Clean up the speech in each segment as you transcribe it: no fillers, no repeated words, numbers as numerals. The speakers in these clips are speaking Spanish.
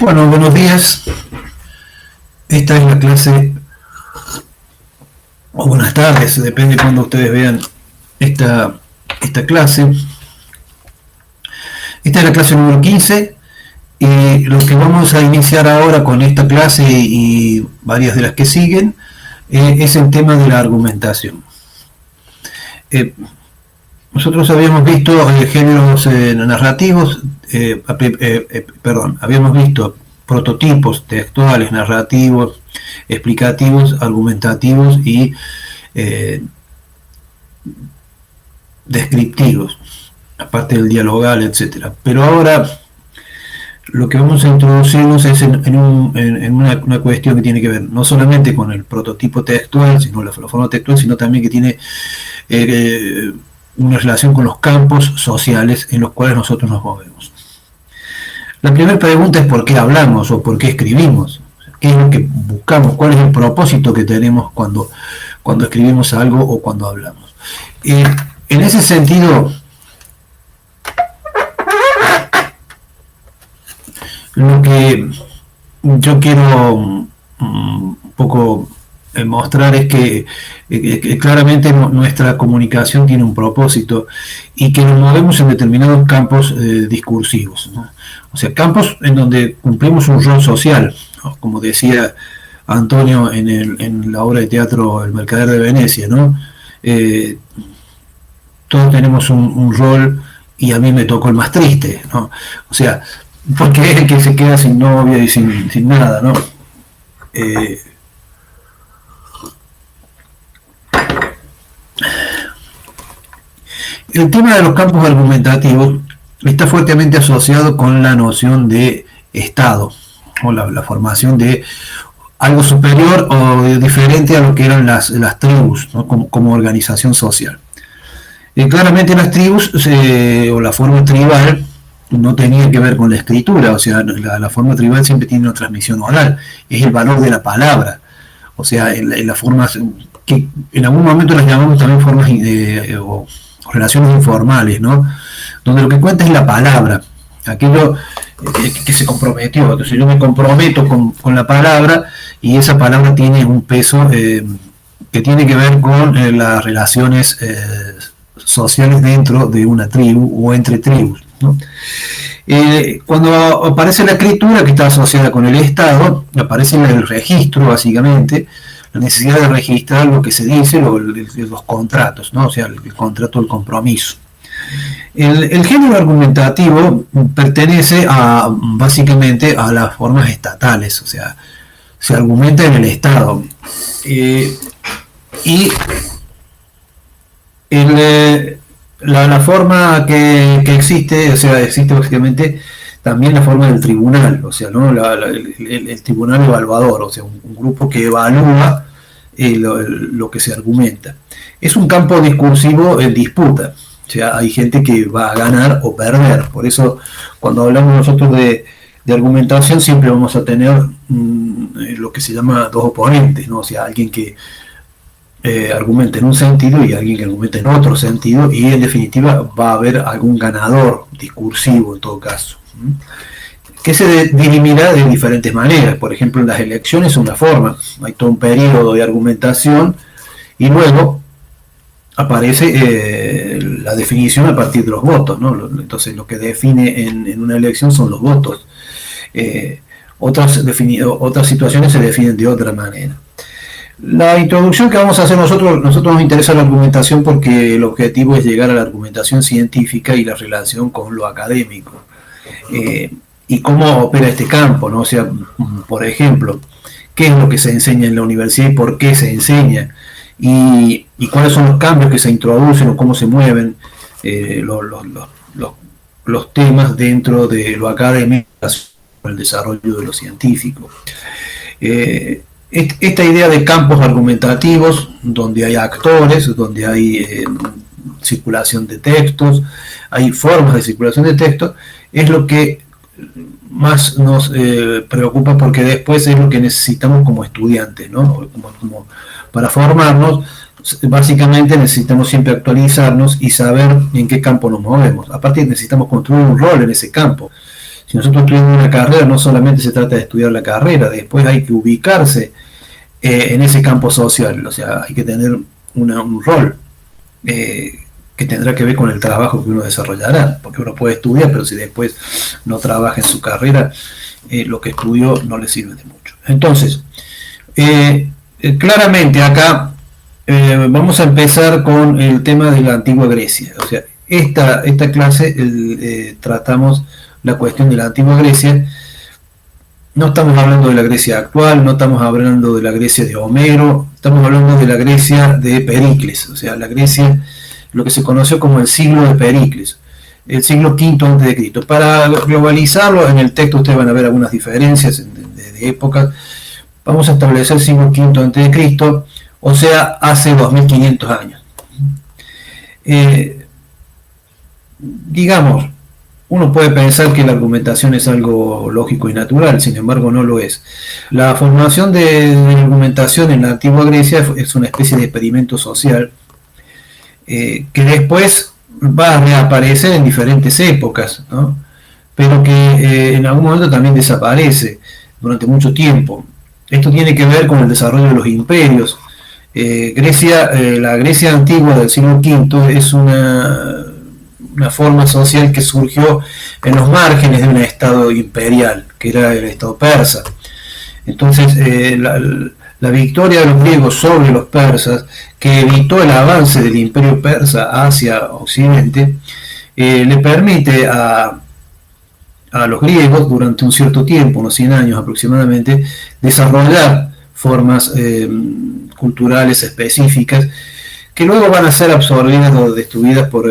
Bueno, buenos días. Esta es la clase, o buenas tardes, depende de cuando ustedes vean esta clase. Esta es la clase número 15 y lo que vamos a iniciar ahora con esta clase y varias de las que siguen es el tema de la argumentación. Nosotros habíamos visto géneros narrativos, habíamos visto prototipos textuales, narrativos, explicativos, argumentativos y descriptivos, aparte del dialogal, etc. Pero ahora lo que vamos a introducirnos es en una cuestión que tiene que ver no solamente con el prototipo textual, sino la forma textual, sino también que tiene una relación con los campos sociales en los cuales nosotros nos movemos. La primera pregunta es ¿por qué hablamos o por qué escribimos? ¿Qué es lo que buscamos? ¿Cuál es el propósito que tenemos cuando escribimos algo o cuando hablamos? En ese sentido, lo que yo quiero un poco mostrar es que claramente nuestra comunicación tiene un propósito y que nos movemos en determinados campos discursivos, ¿no? O sea, campos en donde cumplimos un rol social, ¿no? Como decía Antonio en la obra de teatro El Mercader de Venecia, ¿no? Todos tenemos un rol y a mí me tocó el más triste, ¿no? O sea, porque es el que se queda sin novia y sin nada, ¿no? El tema de los campos argumentativos está fuertemente asociado con la noción de Estado, o la formación de algo superior o diferente a lo que eran las tribus, ¿no? como organización social. Claramente las tribus, o la forma tribal, no tenía que ver con la escritura, o sea, la forma tribal siempre tiene una transmisión oral, es el valor de la palabra, o sea, en las formas que en algún momento las llamamos también formas o relaciones informales, ¿no? Donde lo que cuenta es la palabra, aquello que se comprometió. Entonces yo me comprometo con la palabra y esa palabra tiene un peso que tiene que ver con las relaciones sociales dentro de una tribu o entre tribus, ¿no? Cuando aparece la escritura, que está asociada con el Estado, aparece el registro, básicamente, la necesidad de registrar lo que se dice, los contratos, ¿no? O sea, el contrato del compromiso. El género argumentativo pertenece básicamente a las formas estatales, o sea, se argumenta en el Estado. La forma que existe, o sea, existe básicamente también la forma del tribunal, o sea, ¿no? el tribunal evaluador, o sea, un grupo que evalúa lo que se argumenta. Es un campo discursivo en disputa, o sea, hay gente que va a ganar o perder. Por eso, cuando hablamos nosotros de argumentación, siempre vamos a tener lo que se llama dos oponentes, ¿no? O sea, alguien que argumenta en un sentido y alguien que argumenta en otro sentido, y en definitiva va a haber algún ganador discursivo en todo caso, que se dirimirá de diferentes maneras. Por ejemplo, en las elecciones es una forma, hay todo un periodo de argumentación y luego aparece la definición a partir de los votos, ¿no? Entonces lo que define en una elección son los votos. Otras situaciones se definen de otra manera. La introducción que vamos a hacer nosotros nos interesa la argumentación porque el objetivo es llegar a la argumentación científica y la relación con lo académico. Y cómo opera este campo, ¿no? O sea, por ejemplo, qué es lo que se enseña en la universidad y por qué se enseña, y cuáles son los cambios que se introducen o cómo se mueven los temas dentro de lo académico, el desarrollo de lo científico. Esta idea de campos argumentativos, donde hay actores, donde hay circulación de textos, hay formas de circulación de textos, es lo que más nos preocupa, porque después es lo que necesitamos como estudiantes, ¿no? Como para formarnos, básicamente necesitamos siempre actualizarnos y saber en qué campo nos movemos. Aparte necesitamos construir un rol en ese campo. Si nosotros estudiamos una carrera, no solamente se trata de estudiar la carrera, después hay que ubicarse en ese campo social, o sea, hay que tener un rol que tendrá que ver con el trabajo que uno desarrollará, porque uno puede estudiar, pero si después no trabaja en su carrera, lo que estudió no le sirve de mucho. Entonces, claramente acá vamos a empezar con el tema de la antigua Grecia. O sea, esta clase tratamos la cuestión de la antigua Grecia. No estamos hablando de la Grecia actual, no estamos hablando de la Grecia de Homero, estamos hablando de la Grecia de Pericles, o sea, la Grecia, lo que se conoció como el siglo de Pericles, el siglo V a.C. Para globalizarlo, en el texto ustedes van a ver algunas diferencias de épocas. Vamos a establecer el siglo V a.C., o sea, hace 2500 años. Digamos, uno puede pensar que la argumentación es algo lógico y natural, sin embargo no lo es. La formación de la argumentación en la antigua Grecia es una especie de experimento social que después va a reaparecer en diferentes épocas, ¿no? Pero que en algún momento también desaparece durante mucho tiempo. Esto tiene que ver con el desarrollo de los imperios. La Grecia antigua del siglo V es una forma social que surgió en los márgenes de un estado imperial, que era el estado persa. Entonces, la victoria de los griegos sobre los persas, que evitó el avance del imperio persa hacia Occidente, le permite a los griegos, durante un cierto tiempo, unos 100 años aproximadamente, desarrollar formas culturales específicas que luego van a ser absorbidas o destruidas por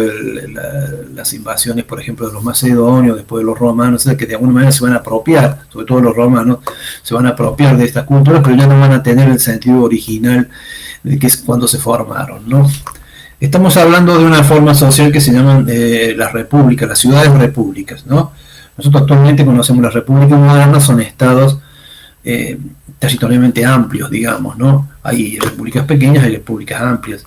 las invasiones, por ejemplo, de los macedonios, después de los romanos, que de alguna manera se van a apropiar, sobre todo los romanos, se van a apropiar de estas culturas, pero ya no van a tener el sentido original de que es cuando se formaron, ¿no? Estamos hablando de una forma social que se llaman las repúblicas, las ciudades repúblicas, ¿no? Nosotros actualmente conocemos las repúblicas modernas, son estados territorialmente amplios, digamos, ¿no? Hay repúblicas pequeñas, hay repúblicas amplias,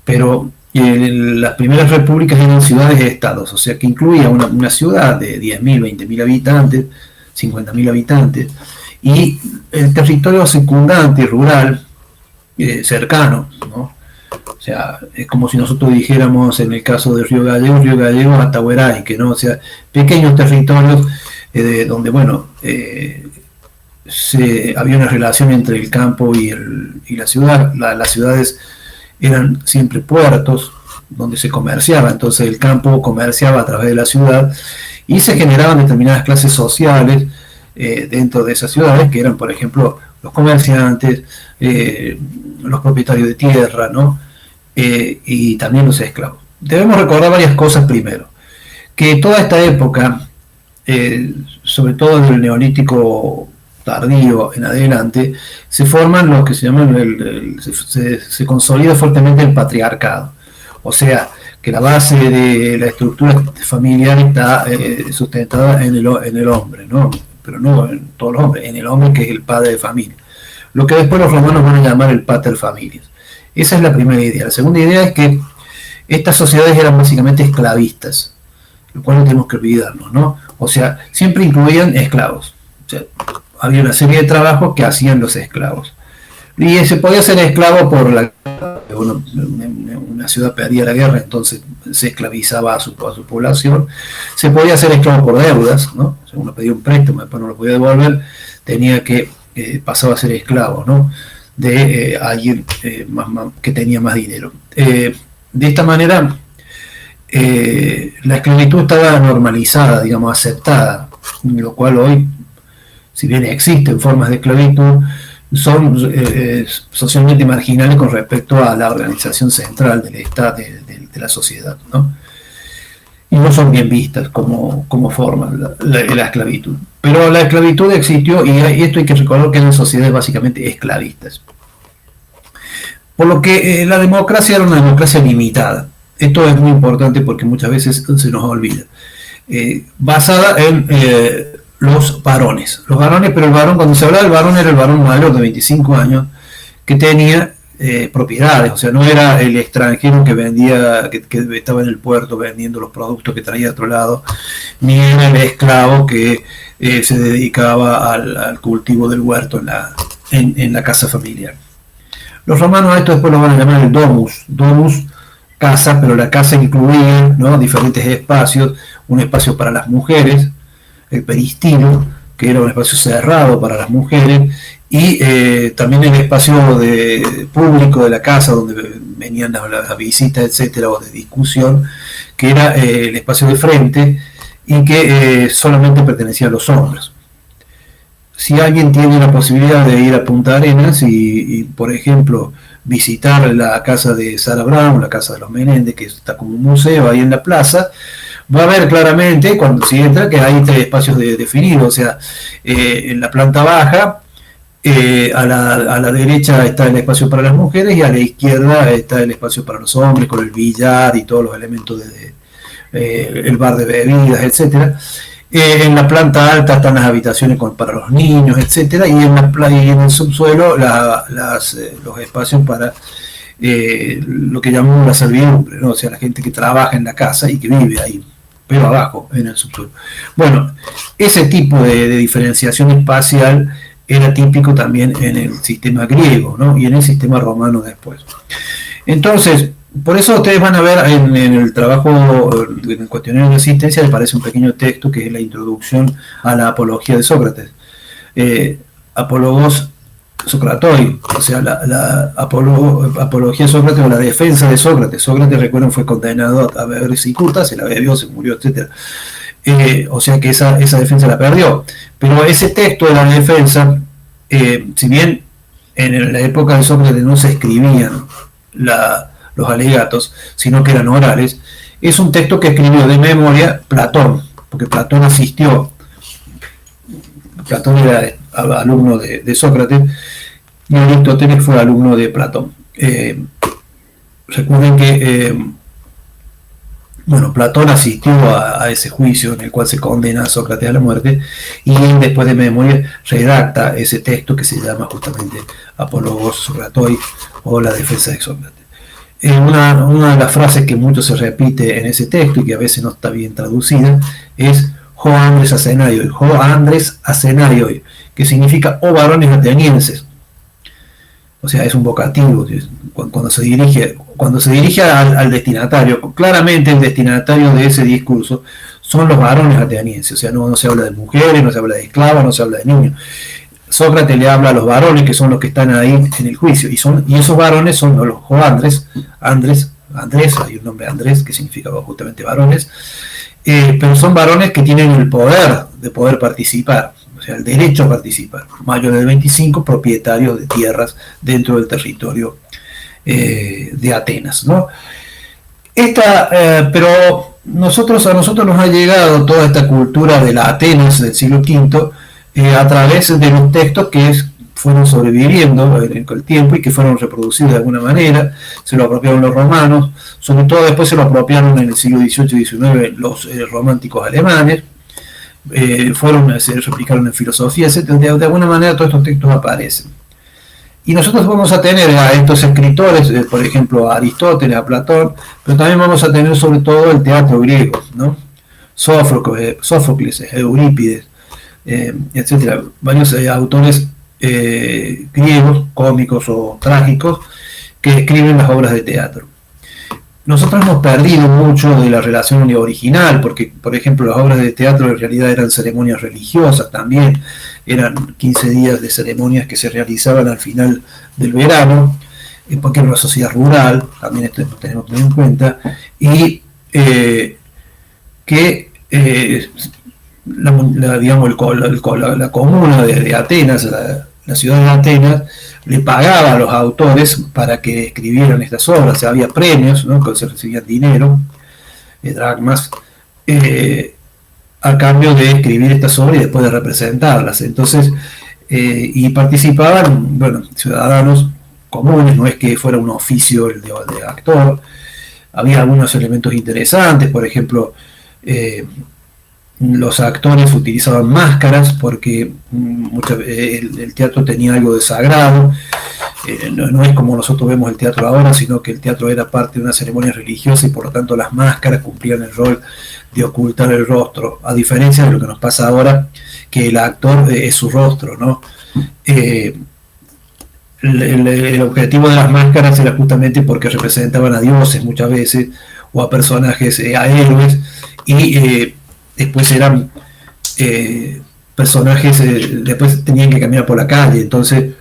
pero las primeras repúblicas eran ciudades-estados, o sea que incluía una ciudad de 10.000, 20.000 habitantes, 50.000 habitantes, y el territorio circundante y rural cercano, ¿no? O sea, es como si nosotros dijéramos en el caso de Río Gallegos hasta Hueraique, ¿no? O sea, pequeños territorios donde, bueno, había una relación entre el campo y la ciudad. Las ciudades eran siempre puertos donde se comerciaba, entonces el campo comerciaba a través de la ciudad y se generaban determinadas clases sociales dentro de esas ciudades, que eran, por ejemplo, los comerciantes, los propietarios de tierra, ¿no? Y también los esclavos. Debemos recordar varias cosas primero, que toda esta época, sobre todo en el neolítico tardío en adelante, se forman lo que se llaman se consolida fuertemente el patriarcado, o sea que la base de la estructura familiar está sustentada en el hombre, ¿no? Pero no en todos los hombres, en el hombre que es el padre de familia, lo que después los romanos van a llamar el pater familias. Esa es la primera idea. La segunda idea es que estas sociedades eran básicamente esclavistas, lo cual no tenemos que olvidarnos, ¿no? O sea, siempre incluían esclavos. O sea, había una serie de trabajos que hacían los esclavos. Y se podía ser esclavo por una ciudad perdía la guerra, entonces se esclavizaba a su población. Se podía ser esclavo por deudas, ¿no? O sea, uno pedía un préstamo, después no lo podía devolver, tenía que pasaba a ser esclavo, ¿no? De alguien que tenía más dinero. De esta manera, la esclavitud estaba normalizada, digamos, aceptada, lo cual hoy, si bien existen formas de esclavitud, son socialmente marginales con respecto a la organización central del Estado, de la sociedad, ¿no? Y no son bien vistas como forma la esclavitud. Pero la esclavitud existió, y esto hay que recordar que eran sociedades básicamente esclavistas. Por lo que la democracia era una democracia limitada. Esto es muy importante porque muchas veces se nos olvida. Basada en los varones. Pero el varón, cuando se hablaba del varón, era el varón mayor de 25 años, que tenía propiedades, o sea, no era el extranjero que vendía, que estaba en el puerto vendiendo los productos que traía de otro lado, ni era el esclavo que se dedicaba al cultivo del huerto en la casa familiar. Los romanos a esto después lo van a llamar el domus, casa, pero la casa incluía, ¿no?, diferentes espacios, un espacio para las mujeres, el peristilo, que era un espacio cerrado para las mujeres, y también el espacio público de la casa donde venían las visitas, etcétera, o de discusión, que era el espacio de frente y que solamente pertenecía a los hombres. Si alguien tiene la posibilidad de ir a Punta Arenas y por ejemplo, visitar la casa de Sarah Brown, la casa de los Menéndez, que está como un museo ahí en la plaza, va a ver claramente, cuando se entra, que hay 3 espacios definidos, o sea, en la planta baja, a la derecha está el espacio para las mujeres y a la izquierda está el espacio para los hombres, con el billar y todos los elementos el bar de bebidas, etcétera. En la planta alta están las habitaciones para los niños, etcétera, y en el subsuelo los espacios para lo que llamamos la servidumbre, ¿no? O sea, la gente que trabaja en la casa y que vive ahí, pero abajo, en el subsuelo. Bueno, ese tipo de diferenciación espacial era típico también en el sistema griego, ¿no?, y en el sistema romano después. Entonces, por eso ustedes van a ver en el trabajo, en el cuestionario de asistencia, le aparece un pequeño texto que es la introducción a la apología de Sócrates. Apologos Socratoi, o sea, la apología de Sócrates o la defensa de Sócrates. Sócrates, recuerden, fue condenado a beber cicuta, se la bebió, se murió, etc. O sea que esa defensa la perdió. Pero ese texto de la defensa, si bien en la época de Sócrates no se escribían los alegatos, sino que eran orales, es un texto que escribió de memoria Platón, porque Platón asistió, Platón era alumno de Sócrates, y Aristóteles fue alumno de Platón. Recuerden que Platón asistió a ese juicio en el cual se condena a Sócrates a la muerte, y él, después de memoria, redacta ese texto que se llama justamente Apologos Socratoi, o la defensa de Sócrates. Una de las frases que mucho se repite en ese texto y que a veces no está bien traducida es «Ho Andres Asenarioi», que significa «oh varones atenienses». O sea, es un vocativo cuando se dirige al destinatario. Claramente el destinatario de ese discurso son los varones atenienses. O sea, no se habla de mujeres, no se habla de esclavos, no se habla de niños. Sócrates le habla a los varones, que son los que están ahí en el juicio, y esos varones son los Andrés, hay un nombre Andrés que significa justamente varones, pero son varones que tienen el poder de poder participar, o sea, el derecho a participar, mayores de 25, propietarios de tierras dentro del territorio de Atenas, ¿no? Pero a nosotros nos ha llegado toda esta cultura de la Atenas del siglo V, a través de los textos que fueron sobreviviendo en el tiempo y que fueron reproducidos de alguna manera. Se lo apropiaron los romanos, sobre todo después se lo apropiaron en el siglo XVIII y XIX los románticos alemanes, se replicaron en filosofía, etc. De alguna manera todos estos textos aparecen. Y nosotros vamos a tener a estos escritores, por ejemplo a Aristóteles, a Platón, pero también vamos a tener sobre todo el teatro griego, ¿no? Sófocles, Eurípides, etcétera, varios autores griegos, cómicos o trágicos, que escriben las obras de teatro. Nosotros hemos perdido mucho de la relación original, porque, por ejemplo, las obras de teatro en realidad eran ceremonias religiosas también, eran 15 días de ceremonias que se realizaban al final del verano, porque era una sociedad rural, también esto tenemos que tener en cuenta, y la comuna de Atenas, la ciudad de Atenas, le pagaba a los autores para que escribieran estas obras. O sea, había premios, ¿no?, que se recibían dinero, dracmas, a cambio de escribir estas obras y después de representarlas. Entonces, y participaban, ciudadanos comunes, no es que fuera un oficio el de actor. Había algunos elementos interesantes, por ejemplo, los actores utilizaban máscaras porque el teatro tenía algo de sagrado, no es como nosotros vemos el teatro ahora, sino que el teatro era parte de una ceremonia religiosa y por lo tanto las máscaras cumplían el rol de ocultar el rostro, a diferencia de lo que nos pasa ahora, que el actor es su rostro, ¿no? El objetivo de las máscaras era justamente porque representaban a dioses muchas veces, o a personajes, a héroes, y después eran personajes, después tenían que caminar por la calle, entonces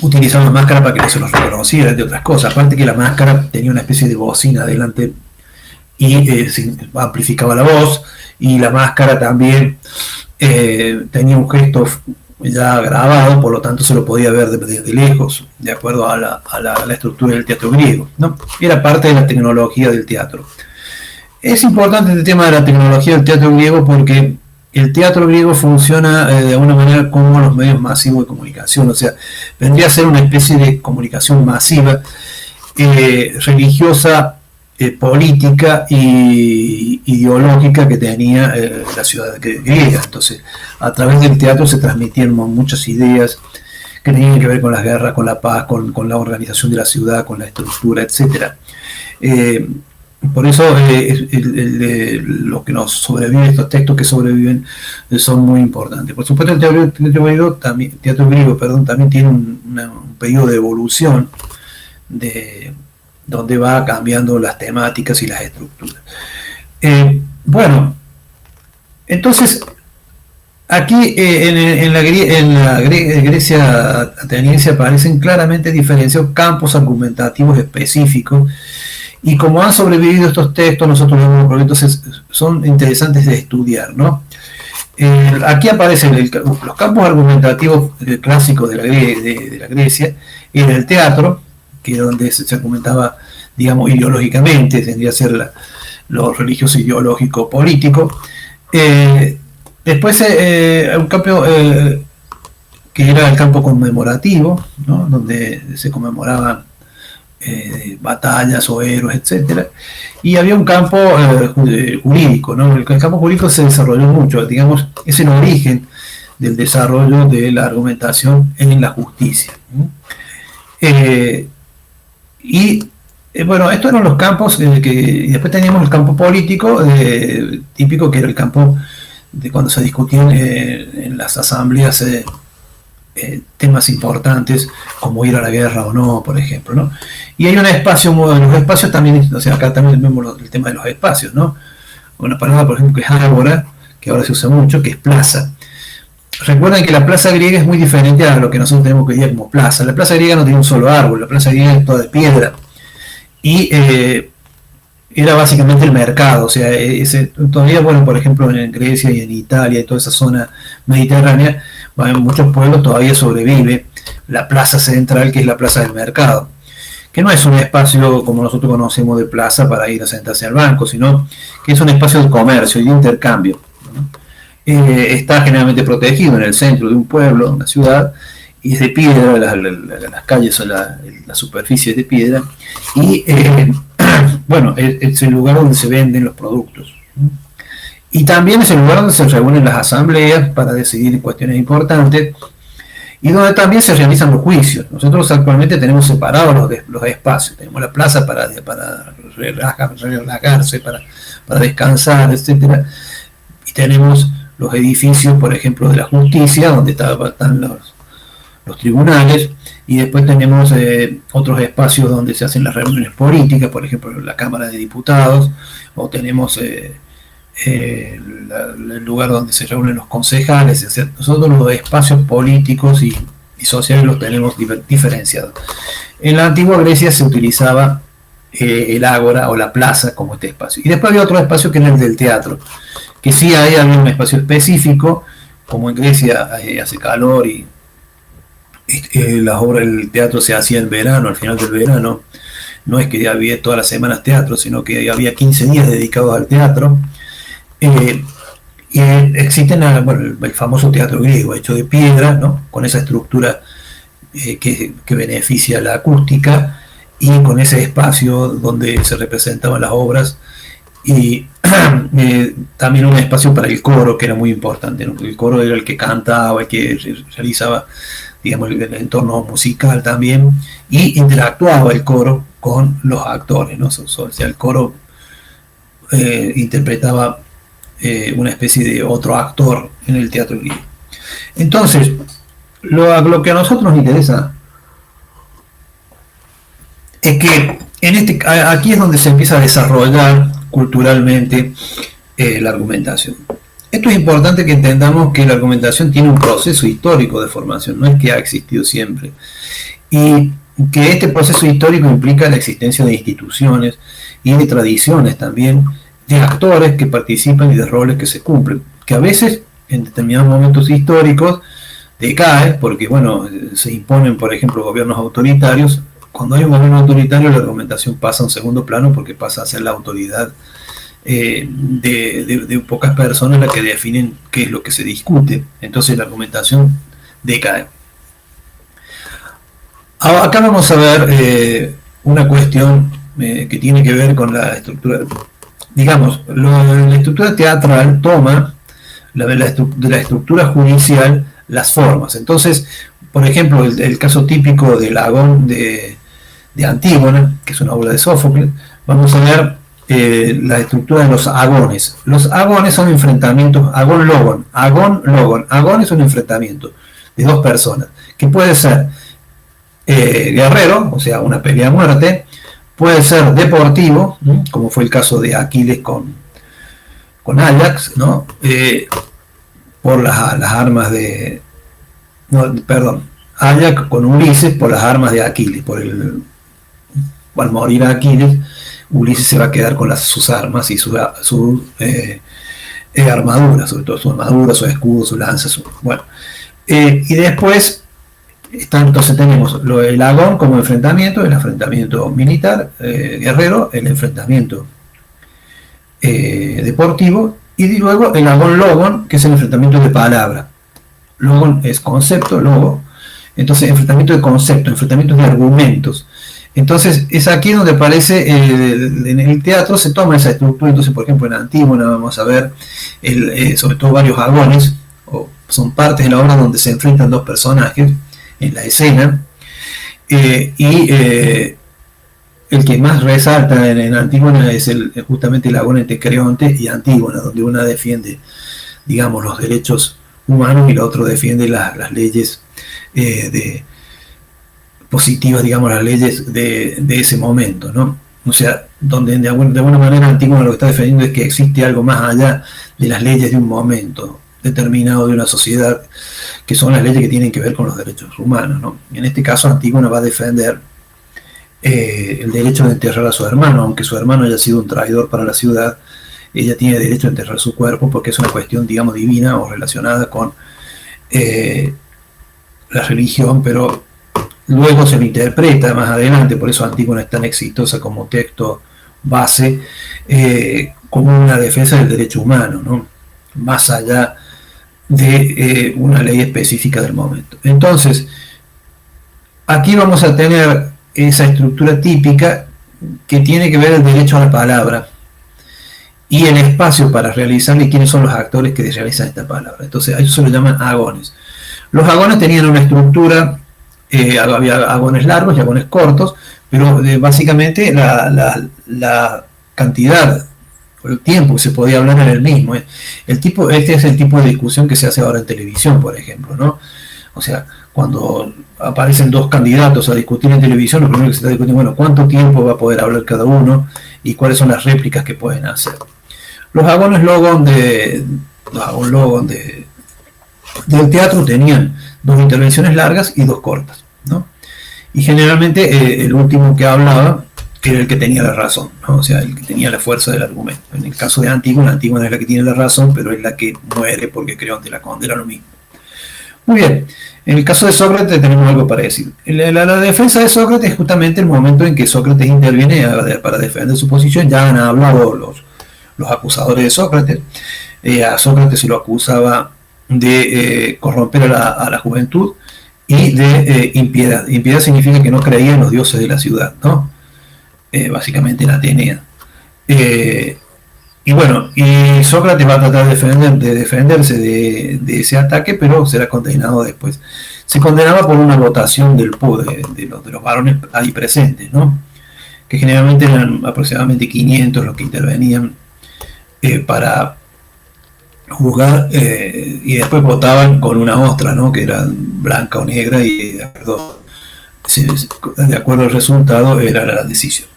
utilizaban la máscara para que no se los reconociera, entre otras cosas. Aparte que la máscara tenía una especie de bocina adelante y amplificaba la voz, y la máscara también tenía un gesto ya grabado, por lo tanto se lo podía ver desde lejos, de acuerdo a la estructura del teatro griego, ¿no? Era parte de la tecnología del teatro. Es importante el tema de la tecnología del teatro griego porque el teatro griego funciona de alguna manera como los medios masivos de comunicación, o sea, vendría a ser una especie de comunicación masiva, religiosa, política y ideológica que tenía la ciudad griega. Entonces, a través del teatro se transmitían muchas ideas que tenían que ver con las guerras, con la paz, con la organización de la ciudad, con la estructura, etc. Por eso lo que nos sobrevive, estos textos que sobreviven, son muy importantes. Por supuesto, el teatro griego también tiene un periodo de evolución donde va cambiando las temáticas y las estructuras. Bueno, entonces, aquí en la Grecia ateniense aparecen claramente diferenciados campos argumentativos específicos, y como han sobrevivido estos textos, nosotros vemos, entonces son interesantes de estudiar, ¿no? Aquí aparecen los campos argumentativos clásicos de la Grecia, en el teatro, que es donde se argumentaba, digamos, ideológicamente, tendría que ser lo religioso, ideológico, político. Después un campo que era el campo conmemorativo, ¿no? Donde se conmemoraban batallas o héroes, etcétera, y había un campo jurídico, ¿no? El campo jurídico se desarrolló mucho, digamos, es el origen del desarrollo de la argumentación en la justicia. Bueno, estos eran los campos y después teníamos el campo político típico, que era el campo de cuando se discutían en las asambleas temas importantes como ir a la guerra o no, por ejemplo, ¿no? Y hay un espacio, los espacios también, o sea, acá también vemos el tema de los espacios, ¿no? Una palabra, por ejemplo, que es ágora, que ahora se usa mucho, que es plaza. Recuerden que la plaza griega es muy diferente a lo que nosotros tenemos que ir como plaza. La plaza griega no tiene un solo árbol, la plaza griega es toda de piedra. Y era básicamente el mercado, o sea, todavía, bueno, por ejemplo, en Grecia y en Italia y toda esa zona mediterránea, en muchos pueblos todavía sobrevive la plaza central, que es la plaza del mercado, que no es un espacio como nosotros conocemos de plaza para ir a sentarse al banco, sino que es un espacio de comercio y de intercambio, ¿no? Está generalmente protegido en el centro de un pueblo, una ciudad, y es de piedra, las calles son la superficie de piedra, y bueno, es el lugar donde se venden los productos. Y también es el lugar donde se reúnen las asambleas para decidir cuestiones importantes, y donde también se realizan los juicios. Nosotros actualmente tenemos separados los espacios, tenemos la plaza para relajarse, para descansar, etcétera, y tenemos los edificios, por ejemplo, de la justicia, donde están los tribunales, y después tenemos otros espacios donde se hacen las reuniones políticas, por ejemplo, la Cámara de Diputados, o tenemos el lugar donde se reúnen los concejales, etc. Nosotros los espacios políticos y sociales los tenemos diferenciados. En la antigua Grecia se utilizaba el ágora o la plaza como este espacio. Y después había otro espacio que era el del teatro, que sí había un espacio específico, como en Grecia hace calor y las obras del teatro se hacía en verano, al final del verano. No es que había todas las semanas teatro, sino que había 15 días dedicados al teatro. Y existen bueno, el famoso teatro griego, hecho de piedra, ¿no? Con esa estructura que beneficia la acústica, y con ese espacio donde se representaban las obras, y también un espacio para el coro, que era muy importante, ¿no? El coro era el que cantaba, el que realizaba digamos, el entorno musical también, y interactuaba el coro con los actores, ¿no? O sea, el coro interpretaba una especie de otro actor en el teatro griego. Entonces, lo que a nosotros nos interesa es que aquí es donde se empieza a desarrollar culturalmente la argumentación. Esto es importante que entendamos que la argumentación tiene un proceso histórico de formación, no es que ha existido siempre. Y que este proceso histórico implica la existencia de instituciones y de tradiciones también, de actores que participan y de roles que se cumplen, que a veces en determinados momentos históricos decae porque, bueno, se imponen, por ejemplo, gobiernos autoritarios. Cuando hay un gobierno autoritario, la argumentación pasa a un segundo plano porque pasa a ser la autoridad de pocas personas las que definen qué es lo que se discute. Entonces la argumentación decae. Acá vamos a ver una cuestión que tiene que ver con la estructura. Digamos, la estructura teatral toma de la estructura judicial las formas. Entonces, por ejemplo, el caso típico del Agón de Antígona, que es una obra de Sófocles, vamos a ver la estructura de los agones. Los agones son enfrentamientos, agón-logon. Agón es un enfrentamiento de dos personas, que puede ser guerrero, o sea, una pelea a muerte, puede ser deportivo, ¿no? Como fue el caso de Aquiles con Ajax, ¿no? Por las armas de... No, perdón, Ajax con Ulises por las armas de Aquiles, al morir Aquiles, Ulises se va a quedar con sus armas y su armadura, sobre todo su armadura, su escudo, su lanza, bueno. Y después, entonces tenemos el agón como enfrentamiento, el enfrentamiento militar, guerrero, el enfrentamiento deportivo, y luego el agón-logon, que es el enfrentamiento de palabra. Logon es concepto, logo. Entonces, enfrentamiento de concepto, enfrentamiento de argumentos. Entonces, es aquí donde aparece, en el teatro se toma esa estructura. Entonces, por ejemplo, en Antígona vamos a ver, sobre todo varios agones, o son partes de la obra donde se enfrentan dos personajes en la escena, y el que más resalta en Antígona es justamente el agón entre Creonte y Antígona, donde una defiende, digamos, los derechos humanos y el otro defiende las leyes positivas, digamos, las leyes de ese momento, ¿no? O sea, donde de alguna manera Antígona lo que está defendiendo es que existe algo más allá de las leyes de un momento determinado de una sociedad, que son las leyes que tienen que ver con los derechos humanos, ¿no? En este caso Antígona va a defender el derecho de enterrar a su hermano, aunque su hermano haya sido un traidor para la ciudad, ella tiene derecho a enterrar su cuerpo porque es una cuestión, digamos, divina o relacionada con la religión, pero luego se lo interpreta más adelante, por eso Antígona es tan exitosa como texto base, como una defensa del derecho humano, ¿no? Más allá de una ley específica del momento. Entonces, aquí vamos a tener esa estructura típica que tiene que ver el derecho a la palabra y el espacio para realizarla y quiénes son los actores que realizan esta palabra. Entonces, a eso se lo llaman agones. Los agones tenían una estructura, había agones largos y agones cortos, pero básicamente la cantidad o el tiempo que se podía hablar era el mismo. Este es el tipo de discusión que se hace ahora en televisión, por ejemplo, ¿no? O sea, cuando aparecen dos candidatos a discutir en televisión, lo primero que se está discutiendo, bueno, ¿cuánto tiempo va a poder hablar cada uno y cuáles son las réplicas que pueden hacer? Los agones logon del teatro tenían dos intervenciones largas y dos cortas, ¿no? Y generalmente el último que hablaba era el que tenía la razón, ¿no? O sea, el que tenía la fuerza del argumento. En el caso de Antígona es la que tiene la razón, pero es la que muere porque Creonte la condena lo mismo. Muy bien, en el caso de Sócrates tenemos algo parecido. La defensa de Sócrates es justamente el momento en que Sócrates interviene para defender su posición. Ya han hablado los acusadores de Sócrates. A Sócrates se lo acusaba de corromper a la juventud y de impiedad. Impiedad significa que no creía en los dioses de la ciudad, ¿no? Básicamente en Atenea. Y bueno, y Sócrates va a tratar de defenderse de ese ataque, pero será condenado después. Se condenaba por una votación de los varones ahí presentes, ¿no? Que generalmente eran aproximadamente 500 los que intervenían para juzgar, y después votaban con una ostra, ¿no? Que era blanca o negra, y de acuerdo al resultado era la decisión.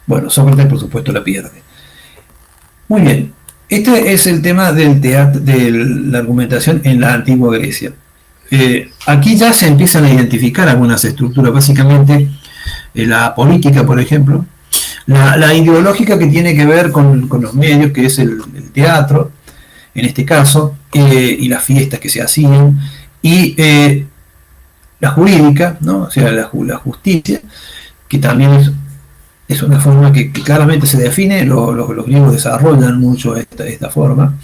Bueno, Sócrates por supuesto la pierde. Muy bien, este es el tema del teatro, de la argumentación en la antigua Grecia. Aquí ya se empiezan a identificar algunas estructuras, básicamente la política, por ejemplo, la ideológica que tiene que ver con los medios, que es el teatro, en este caso, y las fiestas que se hacían, y la jurídica, ¿no? O sea, la justicia, que también es una forma que claramente se define, los griegos desarrollan mucho esta forma,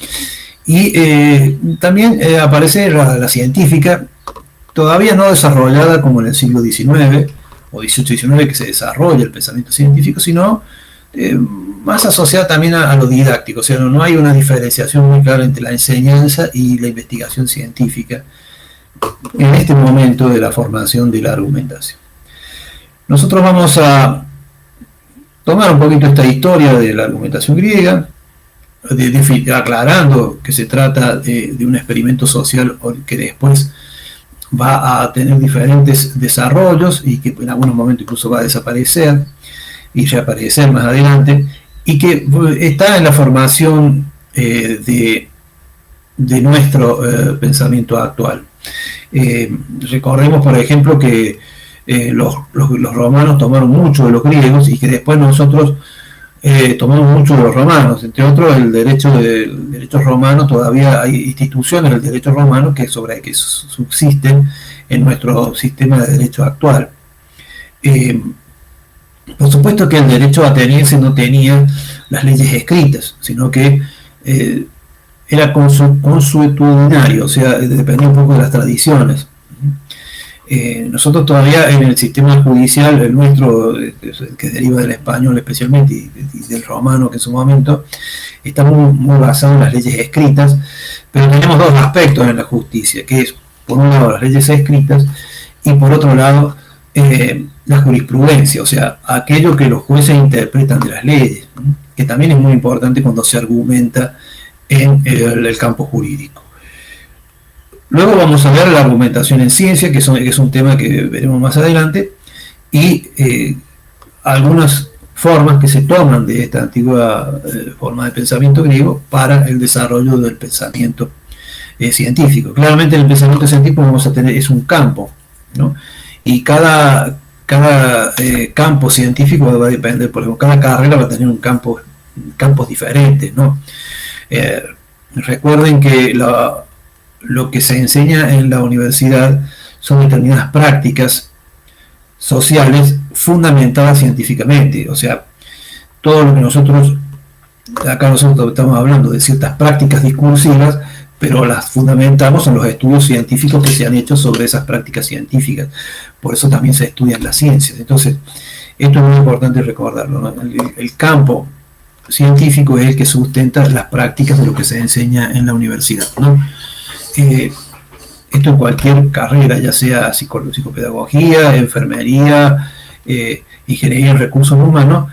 y también aparece la científica, todavía no desarrollada como en el siglo XIX o XVIII-XIX, que se desarrolla el pensamiento científico, sino más asociada también a lo didáctico. O sea, no hay una diferenciación muy clara entre la enseñanza y la investigación científica en este momento de la formación de la argumentación. Nosotros vamos a tomar un poquito esta historia de la argumentación griega, aclarando que se trata de un experimento social que después va a tener diferentes desarrollos y que en algunos momentos incluso va a desaparecer y reaparecer más adelante, y que está en la formación de nuestro pensamiento actual. Recordemos, por ejemplo, que los romanos tomaron mucho de los griegos, y que después nosotros tomamos mucho de los romanos. Entre otros, el derecho romano, todavía hay instituciones del derecho romano que subsisten en nuestro sistema de derecho actual. Por supuesto que el derecho ateniense no tenía las leyes escritas, sino que era consuetudinario, o sea, dependía un poco de las tradiciones. Nosotros todavía en el sistema judicial, el nuestro, que deriva del español especialmente y del romano, que en su momento está muy basado en las leyes escritas, pero tenemos dos aspectos en la justicia, que es, por un lado, las leyes escritas, y por otro lado, la jurisprudencia, o sea, aquello que los jueces interpretan de las leyes, que también es muy importante cuando se argumenta en el campo jurídico. Luego vamos a ver la argumentación en ciencia, que es un tema que veremos más adelante, y algunas formas que se toman de esta antigua forma de pensamiento griego para el desarrollo del pensamiento científico. Claramente en el pensamiento científico vamos a tener, es un campo, ¿no? Y cada campo científico va a depender, por ejemplo, cada carrera va a tener campos diferentes, ¿no? Recuerden que lo que se enseña en la universidad son determinadas prácticas sociales fundamentadas científicamente. O sea, todo lo que nosotros estamos hablando de ciertas prácticas discursivas, pero las fundamentamos en los estudios científicos que se han hecho sobre esas prácticas científicas. Por eso también se estudian las ciencias. Entonces, esto es muy importante recordarlo, ¿no? El campo científico es el que sustenta las prácticas de lo que se enseña en la universidad, ¿no? Esto en cualquier carrera, ya sea psicopedagogía, enfermería, ingeniería en recursos humanos,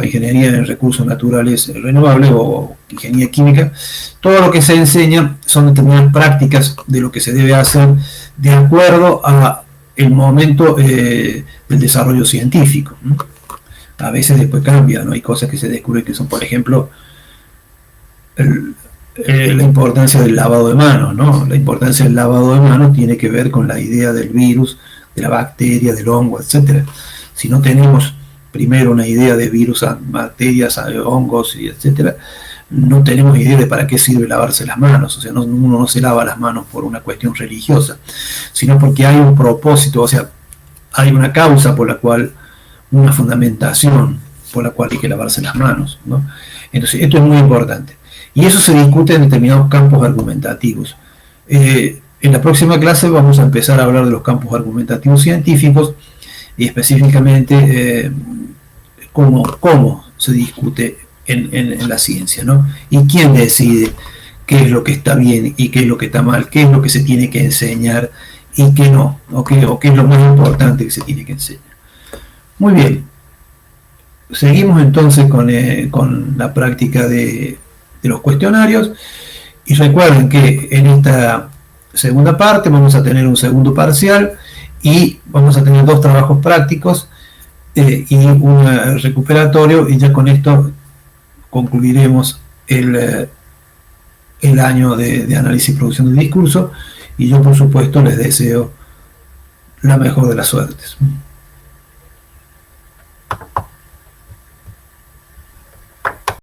ingeniería en recursos naturales renovables o ingeniería química, todo lo que se enseña son determinadas prácticas de lo que se debe hacer de acuerdo a el momento del desarrollo científico, ¿no? A veces después cambia, ¿no? Hay cosas que se descubren que son, por ejemplo, la importancia del lavado de manos, ¿no? La importancia del lavado de manos tiene que ver con la idea del virus, de la bacteria, del hongo, etc. Si no tenemos primero una idea de virus, bacterias, hongos, y etcétera, no tenemos idea de para qué sirve lavarse las manos. O sea, uno no se lava las manos por una cuestión religiosa, sino porque hay un propósito, o sea, hay una causa por la cual, una fundamentación por la cual hay que lavarse las manos, ¿no? Entonces, esto es muy importante. Y eso se discute en determinados campos argumentativos. En la próxima clase vamos a empezar a hablar de los campos argumentativos científicos y específicamente cómo se discute en la ciencia, ¿no? ¿Y quién decide qué es lo que está bien y qué es lo que está mal, qué es lo que se tiene que enseñar y qué no, o qué es lo más importante que se tiene que enseñar? Muy bien, seguimos entonces con la práctica de los cuestionarios y recuerden que en esta segunda parte vamos a tener un segundo parcial y vamos a tener dos trabajos prácticos y un recuperatorio, y ya con esto concluiremos el año de análisis y producción del discurso, y yo por supuesto les deseo la mejor de las suertes.